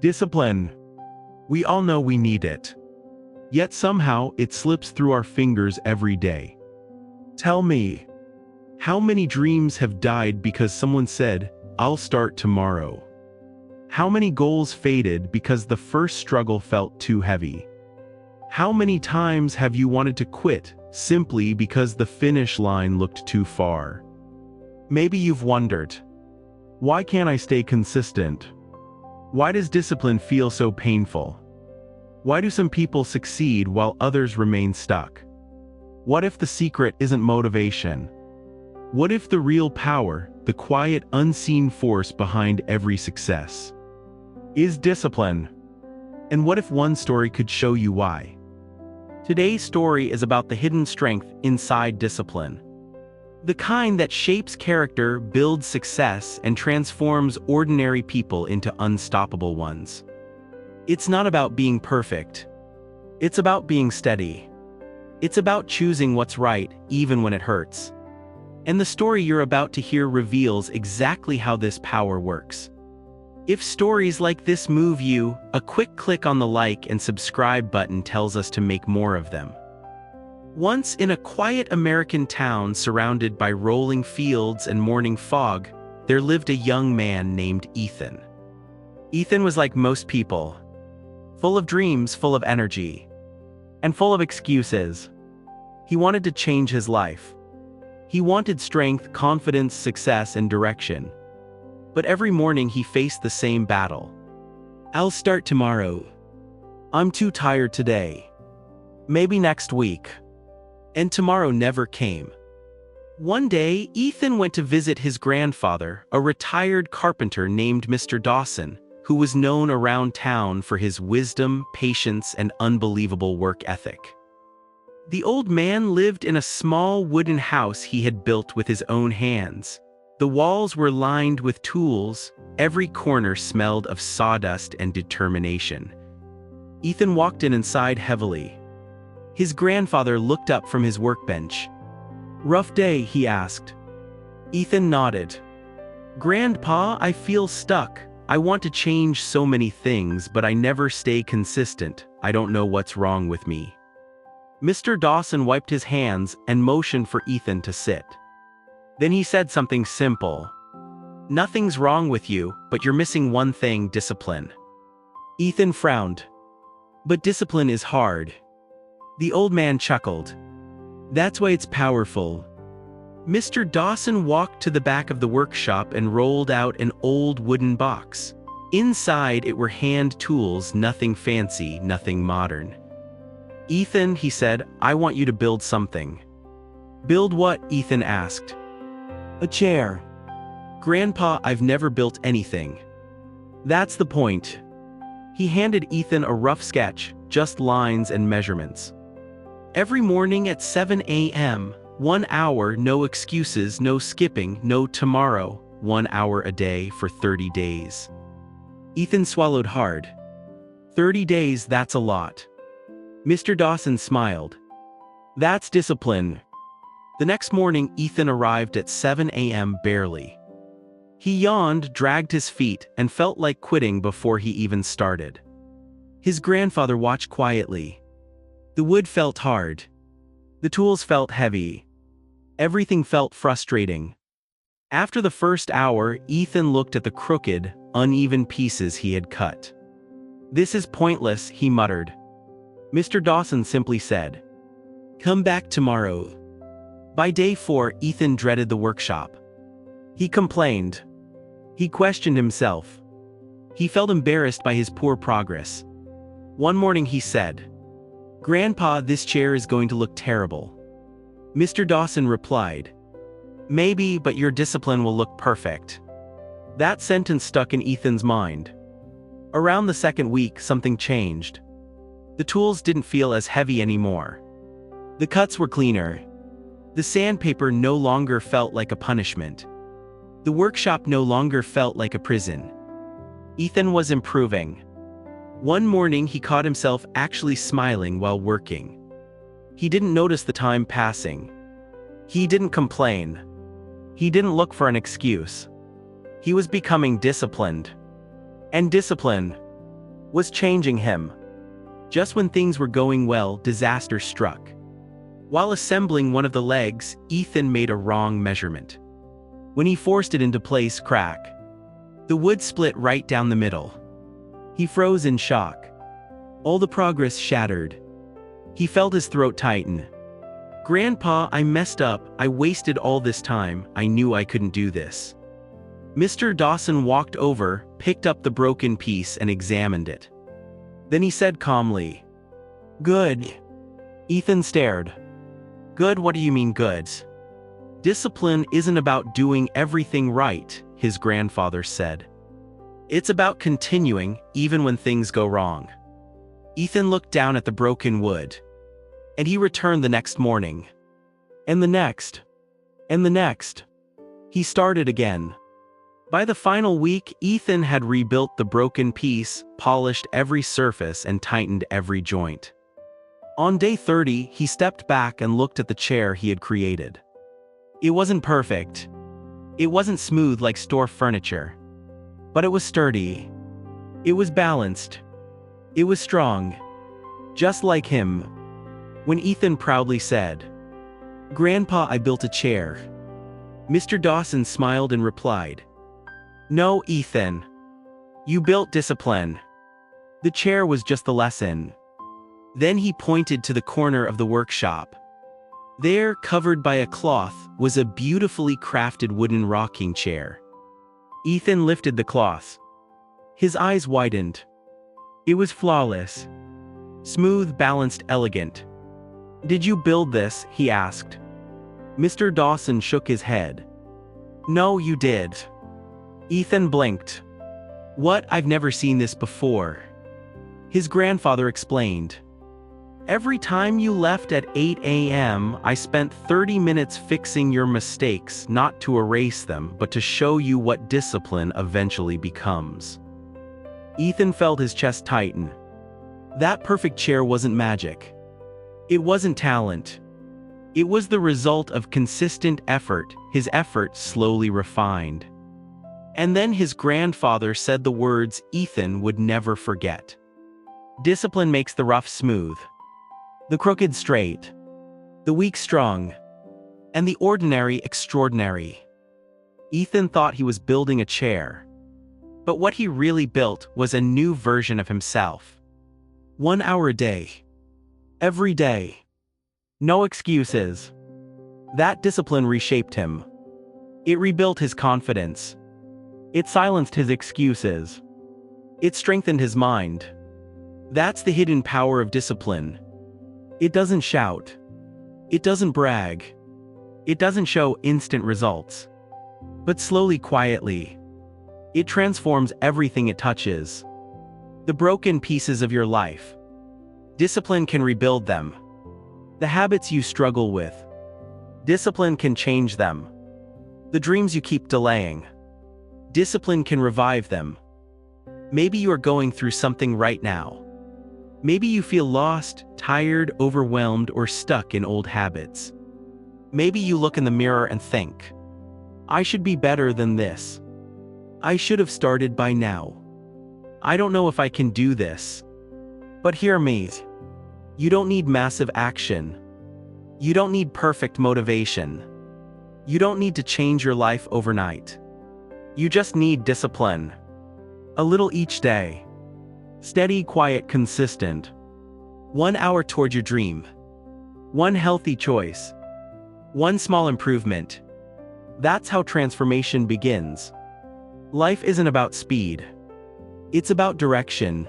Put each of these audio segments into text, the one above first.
Discipline. We all know we need it. Yet somehow it slips through our fingers every day. Tell me, how many dreams have died because someone said, "I'll start tomorrow"? How many goals faded because the first struggle felt too heavy? How many times have you wanted to quit simply because the finish line looked too far? Maybe you've wondered, why can't I stay consistent? Why does discipline feel so painful? Why do some people succeed while others remain stuck? What if the secret isn't motivation? What if the real power, the quiet, unseen force behind every success, is discipline? And what if one story could show you why? Today's story is about the hidden strength inside discipline. The kind that shapes character, builds success, and transforms ordinary people into unstoppable ones. It's not about being perfect. It's about being steady. It's about choosing what's right, even when it hurts. And the story you're about to hear reveals exactly how this power works. If stories like this move you, a quick click on the like and subscribe button tells us to make more of them. Once in a quiet American town surrounded by rolling fields and morning fog, there lived a young man named Ethan. Ethan was like most people, full of dreams, full of energy, and full of excuses. He wanted to change his life. He wanted strength, confidence, success, and direction. But every morning he faced the same battle. "I'll start tomorrow. I'm too tired today. Maybe next week." And tomorrow never came. One day, Ethan went to visit his grandfather, a retired carpenter named Mr. Dawson, who was known around town for his wisdom, patience, and unbelievable work ethic. The old man lived in a small wooden house he had built with his own hands. The walls were lined with tools, every corner smelled of sawdust and determination. Ethan walked in and sighed heavily. His grandfather looked up from his workbench. "Rough day?" he asked. Ethan nodded. "Grandpa, I feel stuck. I want to change so many things, but I never stay consistent. I don't know what's wrong with me." Mr. Dawson wiped his hands and motioned for Ethan to sit. Then he said something simple. "Nothing's wrong with you, but you're missing one thing: discipline." Ethan frowned. "But discipline is hard." The old man chuckled. "That's why it's powerful." Mr. Dawson walked to the back of the workshop and rolled out an old wooden box. Inside it were hand tools, nothing fancy, nothing modern. "Ethan," he said, "I want you to build something." "Build what?" Ethan asked. "A chair." "Grandpa, I've never built anything." "That's the point." He handed Ethan a rough sketch, just lines and measurements. Every morning at 7 a.m., 1 hour, no excuses, no skipping, no tomorrow, 1 hour a day for 30 days. Ethan swallowed hard. 30 days, that's a lot. Mr. Dawson smiled. "That's discipline." The next morning, Ethan arrived at 7 a.m. barely. He yawned, dragged his feet, and felt like quitting before he even started. His grandfather watched quietly. The wood felt hard. The tools felt heavy. Everything felt frustrating. After the first hour, Ethan looked at the crooked, uneven pieces he had cut. "This is pointless," he muttered. Mr. Dawson simply said, "Come back tomorrow." By day 4, Ethan dreaded the workshop. He complained. He questioned himself. He felt embarrassed by his poor progress. One morning he said, "Grandpa, this chair is going to look terrible." Mr. Dawson replied, "Maybe, but your discipline will look perfect." That sentence stuck in Ethan's mind. Around the second week, something changed. The tools didn't feel as heavy anymore. The cuts were cleaner. The sandpaper no longer felt like a punishment. The workshop no longer felt like a prison. Ethan was improving. One morning he caught himself actually smiling while working. He didn't notice the time passing. He didn't complain. He didn't look for an excuse. He was becoming disciplined. And discipline, was changing him. Just when things were going well, disaster struck. While assembling one of the legs, Ethan made a wrong measurement. When he forced it into place, crack. The wood split right down the middle. He froze in shock. All the progress shattered. He felt his throat tighten. "Grandpa, I messed up. I wasted all this time. I knew I couldn't do this." Mr. Dawson walked over, picked up the broken piece and examined it. Then he said calmly, "Good." Ethan stared. "Good? What do you mean good?" "Discipline isn't about doing everything right," his grandfather said. "It's about continuing, even when things go wrong." Ethan looked down at the broken wood. And he returned the next morning. And the next. And the next. He started again. By the final week, Ethan had rebuilt the broken piece, polished every surface and tightened every joint. On day 30, he stepped back and looked at the chair he had created. It wasn't perfect. It wasn't smooth like store furniture. But it was sturdy. It was balanced. It was strong. Just like him. When Ethan proudly said, "Grandpa, I built a chair," Mr. Dawson smiled and replied, "No, Ethan. You built discipline. The chair was just the lesson." Then he pointed to the corner of the workshop. There, covered by a cloth, was a beautifully crafted wooden rocking chair. Ethan lifted the cloth. His eyes widened. It was flawless. Smooth, balanced, elegant. "Did you build this?" he asked. Mr. Dawson shook his head. "No, you did." Ethan blinked. "What? I've never seen this before." His grandfather explained. "Every time you left at 8 a.m., I spent 30 minutes fixing your mistakes, not to erase them, but to show you what discipline eventually becomes." Ethan felt his chest tighten. That perfect chair wasn't magic. It wasn't talent. It was the result of consistent effort, his effort slowly refined. And then his grandfather said the words Ethan would never forget. "Discipline makes the rough smooth, the crooked straight, the weak strong, and the ordinary extraordinary." Ethan thought he was building a chair. But what he really built was a new version of himself. 1 hour a day. Every day. No excuses. That discipline reshaped him. It rebuilt his confidence. It silenced his excuses. It strengthened his mind. That's the hidden power of discipline. It doesn't shout. It doesn't brag. It doesn't show instant results. But slowly, quietly, it transforms everything it touches. The broken pieces of your life. Discipline can rebuild them. The habits you struggle with. Discipline can change them. The dreams you keep delaying. Discipline can revive them. Maybe you are going through something right now. Maybe you feel lost, tired, overwhelmed, or stuck in old habits. Maybe you look in the mirror and think, "I should be better than this. I should have started by now. I don't know if I can do this." But hear me. You don't need massive action. You don't need perfect motivation. You don't need to change your life overnight. You just need discipline. A little each day. Steady, quiet, consistent. 1 hour toward your dream. One healthy choice. One small improvement. That's how transformation begins. Life isn't about speed. It's about direction.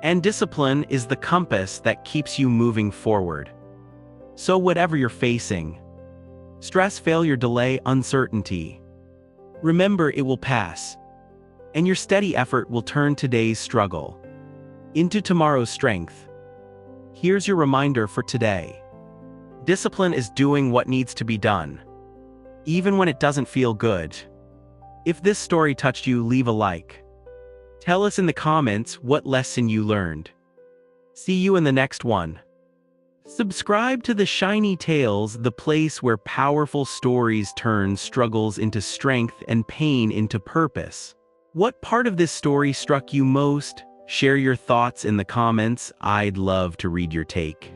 And discipline is the compass that keeps you moving forward. So whatever you're facing, stress, failure, delay, uncertainty, remember it will pass. And your steady effort will turn today's struggle into tomorrow's strength. Here's your reminder for today. Discipline is doing what needs to be done, even when it doesn't feel good. If this story touched you, leave a like. Tell us in the comments what lesson you learned. See you in the next one. Subscribe to the Shiny Tales, the place where powerful stories turn struggles into strength and pain into purpose. What part of this story struck you most? Share your thoughts in the comments. I'd love to read your take.